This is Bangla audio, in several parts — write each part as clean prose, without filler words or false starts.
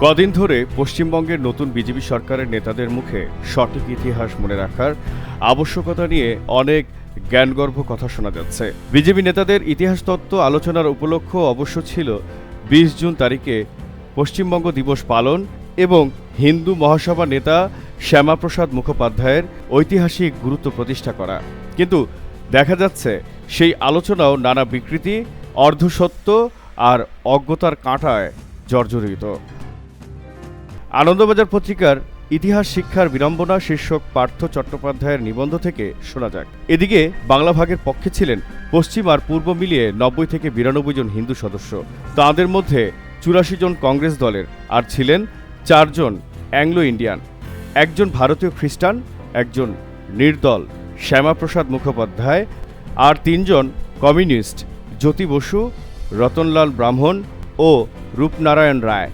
কদিন ধরে পশ্চিমবঙ্গের নতুন বিজেপি সরকারের নেতাদের মুখে সঠিক ইতিহাস মনে রাখার আবশ্যকতা নিয়ে অনেক জ্ঞানগর্ভ কথা শোনা যাচ্ছে। বিজেপি নেতাদের ইতিহাস তত্ত্ব আলোচনার উপলক্ষ অবশ্য ছিল ২০ জুন তারিখে পশ্চিমবঙ্গ দিবস পালন এবং হিন্দু মহাসভা নেতা শ্যামাপ্রসাদ মুখোপাধ্যায়ের ঐতিহাসিক গুরুত্ব প্রতিষ্ঠা করা। কিন্তু দেখা যাচ্ছে সেই আলোচনাও নানা বিকৃতি, অর্ধসত্য আর অজ্ঞতার কাঁটায় জর্জরিত। আনন্দবাজার পত্রিকার ইতিহাস শিক্ষার বিড়ম্বনা শীর্ষক পার্থ চট্টোপাধ্যায়ের নিবন্ধ থেকে শোনা যাক। এদিকে বাংলা ভাগের পক্ষে ছিলেন পশ্চিম আর পূর্ব মিলিয়ে ৯০ থেকে ৯২ জন হিন্দু সদস্য। তাঁদের মধ্যে ৮৪ জন কংগ্রেস দলের আর ছিলেন ৪ জন অ্যাংলো ইন্ডিয়ান, একজন ভারতীয় খ্রিস্টান, একজন নির্দল শ্যামাপ্রসাদ মুখোপাধ্যায় আর ৩ জন কমিউনিস্ট জ্যোতি বসু, রতনলাল ব্রাহ্মণ ও রূপনারায়ণ রায়।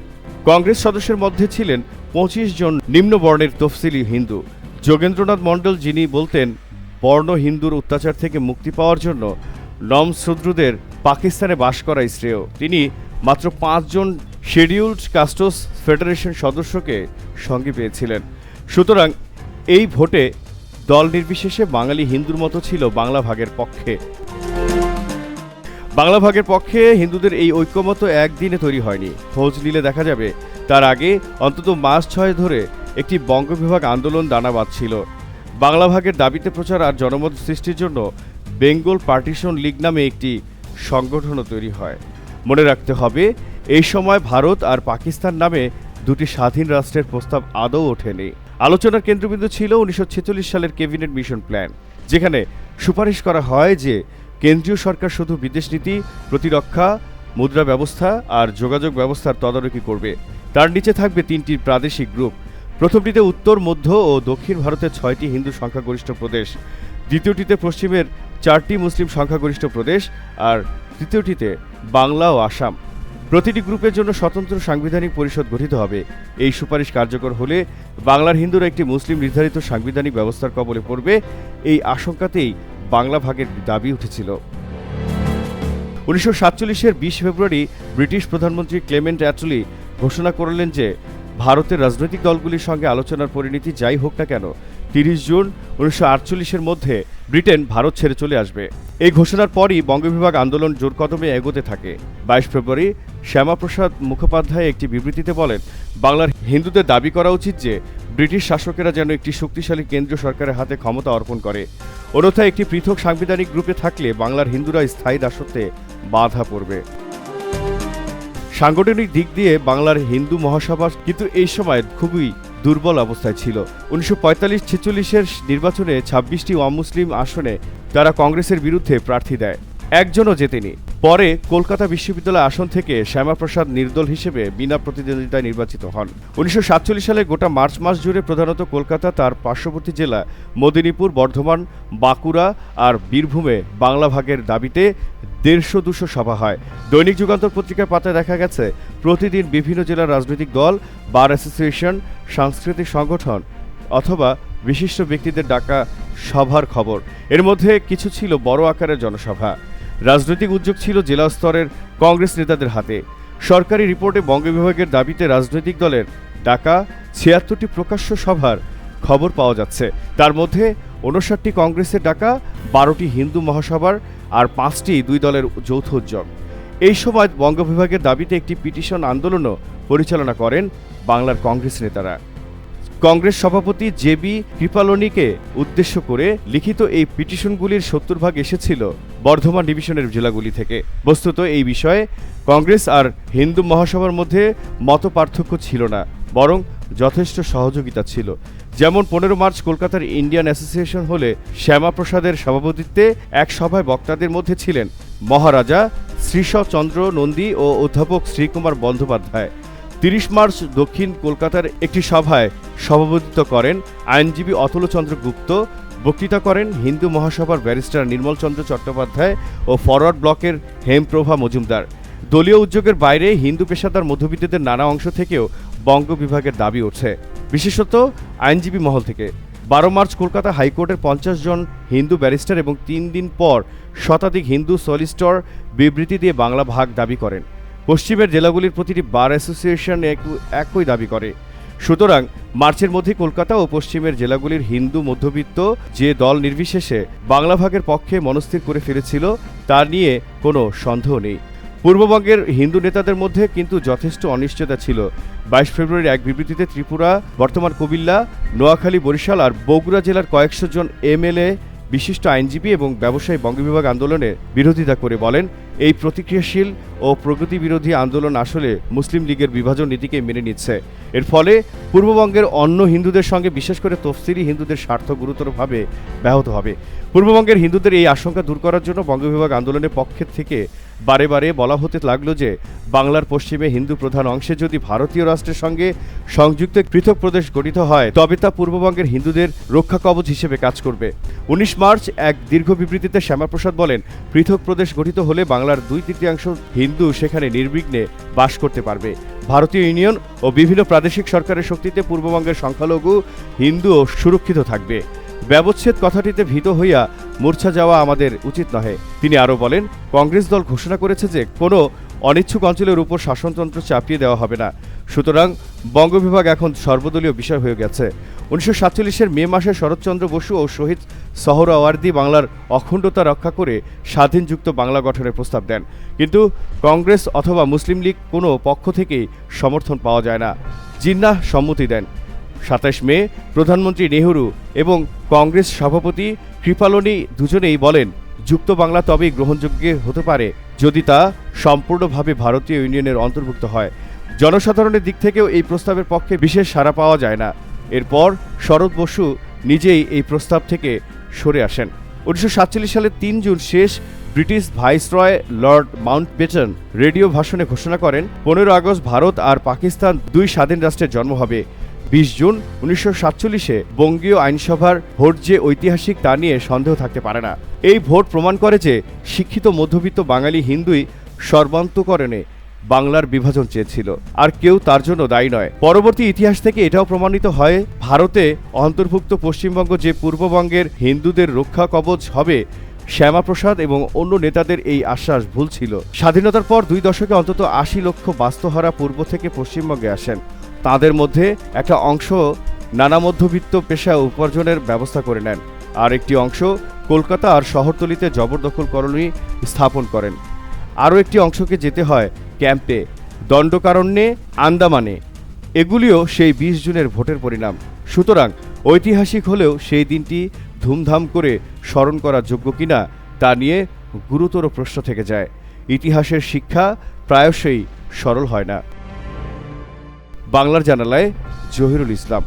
কংগ্রেস সদস্যের মধ্যে ছিলেন ২৫ জন নিম্নবর্ণের তফসিলি হিন্দু। যোগেন্দ্রনাথ মণ্ডল, যিনি বলতেন বর্ণ হিন্দুর অত্যাচার থেকে মুক্তি পাওয়ার জন্য নমশূদ্রদের পাকিস্তানে বাস করাই শ্রেয়, তিনি মাত্র ৫ জন শিডিউলড কাস্টস ফেডারেশন সদস্যকে সঙ্গে পেয়েছিলেন। সুতরাং এই ভোটে দল নির্বিশেষে বাঙালি হিন্দুর মতো ছিল বাংলা ভাগের পক্ষে। বাংলা ভাগের পক্ষে হিন্দুদের এই ঐক্যমত একদিনে তৈরি হয়নি। খোঁজ নিলে দেখা যাবে তার আগে অন্তত মাস ৬ ধরে একটি বঙ্গবিভাগ আন্দোলন দানা বাঁধছিল। বাংলা ভাগের দাবিতে প্রচার আর জনমত সৃষ্টির জন্য বেঙ্গল পার্টিশন লীগ নামে একটি সংগঠনও তৈরি হয়। মনে রাখতে হবে, এই সময় ভারত আর পাকিস্তান নামে দুটি স্বাধীন রাষ্ট্রের প্রস্তাব আদৌ ওঠেনি। আলোচনার কেন্দ্রবিন্দু ছিল ১৯৪৬ সালের ক্যাবিনেট মিশন প্ল্যান, যেখানে সুপারিশ করা হয় যে কেন্দ্রীয় সরকার শুধু বিদেশ নীতি, প্রতিরক্ষা, মুদ্রা ব্যবস্থা আর যোগাযোগ ব্যবস্থার তদারকি করবে। তার নিচে থাকবে ৩টি প্রাদেশিক গ্রুপ। প্রথমটিতে উত্তর, মধ্য ও দক্ষিণ ভারতের ৬টি হিন্দু সংখ্যাগরিষ্ঠ প্রদেশ, দ্বিতীয়টিতে পশ্চিমের ৪টি মুসলিম সংখ্যাগরিষ্ঠ প্রদেশ আর তৃতীয়টিতে বাংলা ও আসাম। প্রতিটি গ্রুপের জন্য স্বতন্ত্র সাংবিধানিক পরিষদ গঠিত হবে। এই সুপারিশ কার্যকর হলে বাংলার হিন্দুরা একটি মুসলিম নির্ধারিত সাংবিধানিক ব্যবস্থার কবলে পড়বে। এই আশঙ্কাতেই বাংলা ভাগের দাবি উঠেছিল। ১৯৪৭-এর ২০ ফেব্রুয়ারি ব্রিটিশ প্রধানমন্ত্রী ক্লেমেন্ট অ্যাটলি ঘোষণা করলেন যে ভারতের রাজনৈতিক দলগুলির সঙ্গে আলোচনার পরিণতি যাই হোক না কেন, ৩০ জুন ১৯৪৮-এর মধ্যে ব্রিটেন ভারত ছেড়ে চলে আসবে। এই ঘোষণার পরই বঙ্গবিভাগ আন্দোলন জোর কদমে এগোতে থাকে। ২২ ফেব্রুয়ারি শ্যামাপ্রসাদ মুখোপাধ্যায় একটি বিবৃতিতে বলেন, বাংলার হিন্দুদের দাবি করা উচিত যে ব্রিটিশ শাসকেরা যেন একটি শক্তিশালী কেন্দ্রীয় সরকারের হাতে ক্ষমতা অর্পণ করে, অন্যথায় একটি পৃথক সাংবিধানিক গ্রুপে থাকলে বাংলার হিন্দুরা স্থায়ী দাসত্বে বাধা পড়বে। সাংগঠনিক দিক দিয়ে বাংলার হিন্দু মহাসভা কিন্তু এই সময় খুবই দুর্বল অবস্থায় ছিল। ১৯৪৫-৪৬-এর নির্বাচনে ২৬টি অমুসলিম আসনে তারা কংগ্রেসের বিরুদ্ধে প্রার্থী দেয়, একজনও জেতেনি। পরে কলকাতা বিশ্ববিদ্যালয় আসন থেকে শ্যামাপ্রসাদ নির্দল হিসেবে বিনা প্রতিদ্বন্দ্বিতায় নির্বাচিত হন। ১৯৪৭ সালে গোটা মার্চ মাস জুড়ে প্রধানত কলকাতা, তার পার্শ্ববর্তী জেলা মেদিনীপুর, বর্ধমান, বাঁকুড়া আর বীরভূমে বাংলা ভাগের দাবিতে ১৫০-২০০ সভা হয়। দৈনিক যুগান্তর পত্রিকার পাতায় দেখা গেছে প্রতিদিন বিভিন্ন জেলার রাজনৈতিক দল, বার অ্যাসোসিয়েশন, সাংস্কৃতিক সংগঠন অথবা বিশিষ্ট ব্যক্তিদের ডাকা সভার খবর। এর মধ্যে কিছু ছিল বড় আকারের জনসভা। রাজনৈতিক উদ্যোগ ছিল জেলা স্তরের কংগ্রেস নেতাদের হাতে। সরকারি রিপোর্টে বঙ্গবিভাগের দাবিতে রাজনৈতিক দলের ডাকা ৭৬টি প্রকাশ্য সভার খবর পাওয়া যাচ্ছে। তার মধ্যে ৫৯টি কংগ্রেসের ডাকা, ১২টি হিন্দু মহাসভার আর ৫টি দুই দলের যৌথ উদ্যোগ। এই সময় বঙ্গবিভাগের দাবিতে একটি পিটিশন আন্দোলনও পরিচালনা করেন বাংলার কংগ্রেস নেতারা। কংগ্রেস সভাপতি জে.বি. কৃপালনীকে উদ্দেশ্য করে লিখিত এই পিটিশনগুলির ৭০% এসেছিল বর্ধমান ডিভিশনের জেলাগুলি থেকে। বস্তুত এই বিষয়ে কংগ্রেস আর হিন্দু মহাসভার মধ্যে মত পার্থক্য ছিল না, বরং যথেষ্ট সহযোগিতা ছিল। যেমন ১৫ মার্চ কলকাতার ইন্ডিয়ান অ্যাসোসিয়েশন হলে শ্যামাপ্রসাদের সভাপতিত্বে এক সভায় বক্তাদের মধ্যে ছিলেন মহারাজা শ্রীশচন্দ্র নন্দী ও অধ্যাপক শ্রীকুমার বন্দ্যোপাধ্যায়। ৩০ মার্চ দক্ষিণ কলকাতার একটি সভায় সভাপতিত্ব করেন আইনজীবী অতুলচন্দ্র গুপ্ত। বক্তৃতা করেন হিন্দু মহাসভার ব্যারিস্টার নির্মলচন্দ্র চট্টোপাধ্যায় ও ফরওয়ার্ড ব্লকের হেমপ্রভা মজুমদার। দলীয় উদ্যোগের বাইরে হিন্দু পেশাদার মধ্যবিত্তদের নানা অংশ থেকেও বঙ্গবিভাগের দাবি ওঠে, বিশেষত আইনজীবী মহল থেকে। ১২ মার্চ কলকাতা হাইকোর্টের ৫০ জন হিন্দু ব্যারিস্টার এবং ৩ দিন পর শতাধিক হিন্দু সলিসিটর বিবৃতি দিয়ে বাংলা ভাগ দাবি করেন। পশ্চিমের জেলাগুলির প্রতিটি বার অ্যাসোসিয়েশন একই দাবি করে। সুতরাং মার্চের মধ্যে কলকাতা ও পশ্চিমের জেলাগুলির হিন্দু মধ্যবিত্ত যে দল নির্বিশেষে বাংলা ভাগের পক্ষে মনস্থির করে ফেলেছিল তা নিয়ে কোনো সন্দেহ নেই। পূর্ববঙ্গের হিন্দু নেতাদের মধ্যে কিন্তু যথেষ্ট অনিশ্চয়তা ছিল। 22 ফেব্রুয়ারির এক বিবৃতিতে ত্রিপুরা, বর্তমান কুমিল্লা, নোয়াখালী, বরিশাল আর বগুড়া জেলার কয়েকশো জন এমএলএ, বিশিষ্ট আইনজীবী এবং ব্যবসায়ী বঙ্গবিভাগ আন্দোলনের বিরোধিতা করে বলেন, এই প্রতিক্রিয়াশীল ও প্রগতি বিরোধী আন্দোলন আসলে মুসলিম লীগের বিভাজন নীতিকে মেনে নিচ্ছে। এর ফলে পূর্ববঙ্গের অন্য হিন্দুদের সঙ্গে বিশেষ করে তফসিলি হিন্দুদের স্বার্থ গুরুতরভাবে ব্যাহত হবে। পূর্ববঙ্গের হিন্দুদের এই আশঙ্কা দূর করার জন্য বঙ্গবিভাগ আন্দোলনের পক্ষের থেকে বারে বারে বলা হতে লাগলো যে বাংলার পশ্চিমে হিন্দু প্রধান অংশে যদি ভারতীয় রাষ্ট্রের সঙ্গে সংযুক্ত পৃথক প্রদেশ গঠিত হয় তবে তা পূর্ববঙ্গের হিন্দুদের রক্ষা কবচ হিসেবে কাজ করবে। 19 মার্চ এক দীর্ঘ বিবৃতিতে শ্যামাপ্রসাদ বলেন, পৃথক প্রদেশ গঠিত হলে বাংলার 2/3 হিন্দু সেখানে নির্বিঘ্নে বাস করতে পারবে। ভারতীয় ইউনিয়ন ও বিভিন্ন প্রাদেশিক সরকারের শক্তিতে পূর্ববঙ্গের সংখ্যালঘু হিন্দুও সুরক্ষিত থাকবে। ব্যবচ্ছেদ কথাটিতে ভীত হইয়া মূর্ছা যাওয়া আমাদের উচিত নহে। তিনি আরও বলেন, কংগ্রেস দল ঘোষণা করেছে যে কোনো অনিচ্ছুক অঞ্চলের উপর শাসনতন্ত্র চাপিয়ে দেওয়া হবে না। সুতরাং বঙ্গবিভাগ এখন সর্বদলীয় বিষয় হয়ে গেছে। 1947 মে মাসে শরৎচন্দ্র বসু ও শহীদ সোহরাওয়ার্দী বাংলার অখণ্ডতা রক্ষা করে স্বাধীনযুক্ত বাংলা গঠনের প্রস্তাব দেন, কিন্তু কংগ্রেস অথবা মুসলিম লীগ কোনো পক্ষ থেকেই সমর্থন পাওয়া যায় না। জিন্নাহ সম্মতি দেন। 27 মে প্রধানমন্ত্রী নেহরু এবং কংগ্রেস সভাপতি কৃপালনি দুজনেই বলেন, যুক্ত বাংলা তবেই গ্রহণযোগ্য হতে পারে যদি তা সম্পূর্ণভাবে ভারতীয় ইউনিয়নের অন্তর্ভুক্ত হয়। জনসাধারণের দিক থেকেও এই প্রস্তাবের পক্ষে বিশেষ সাড়া পাওয়া যায় না। এরপর শরৎ বসু নিজেই এই প্রস্তাব থেকে সরে আসেন। 1947 সালের 3 জুন শেষ British viceroy Lord Mountbatten radio ভাষণে ঘোষণা করেন, 15 আগস্ট ভারত আর পাকিস্তান 2 স্বাধীন রাষ্ট্রের জন্ম হবে। 20 জুন 1947 বঙ্গীয় আইনসভার ভোট যে ঐতিহাসিক তা নিয়ে সন্দেহ থাকতে পারে না। এই ভোট প্রমাণ করে যে শিক্ষিত মধ্যবিত্ত বাঙালি হিন্দুই সর্বান্তকরণে বাংলার বিভাজন চেয়েছিল, আর কেউ তার জন্য দায়ী নয়। পরবর্তী ইতিহাস থেকে এটাও প্রমাণিত হয়, ভারতে অন্তর্ভুক্ত পশ্চিমবঙ্গ যে পূর্ববঙ্গের হিন্দুদের রক্ষা কবচ হবে, শ্যামাপ্রসাদ এবং অন্য নেতাদের এই আশ্বাস ভুল ছিল। স্বাধীনতার পর 2 দশকে অন্তত 80 লক্ষ বাস্তুহারা পূর্ব থেকে পশ্চিমবঙ্গে আসেন। তাদের মধ্যে একটা অংশ নানা মধ্যবিত্ত পেশা উপার্জনের ব্যবস্থা করে নেন, আর একটি অংশ কলকাতা আর শহরতলিতে জবরদখলকরণী স্থাপন করেন। আরও একটি অংশকে যেতে হয় ক্যাম্পে, দণ্ডকারণ্যে, আন্দামানে। এগুলিও সেই 20 জুনের ভোটের পরিণাম। সুতরাং ঐতিহাসিক হলেও সেই দিনটি ধুমধাম করে স্মরণ করা যোগ্য কিনা তা নিয়ে গুরুতর প্রশ্ন থেকে যায়। ইতিহাসের শিক্ষা প্রায়শই সরল হয় না। বাংলার জানালায় জহিরুল ইসলাম।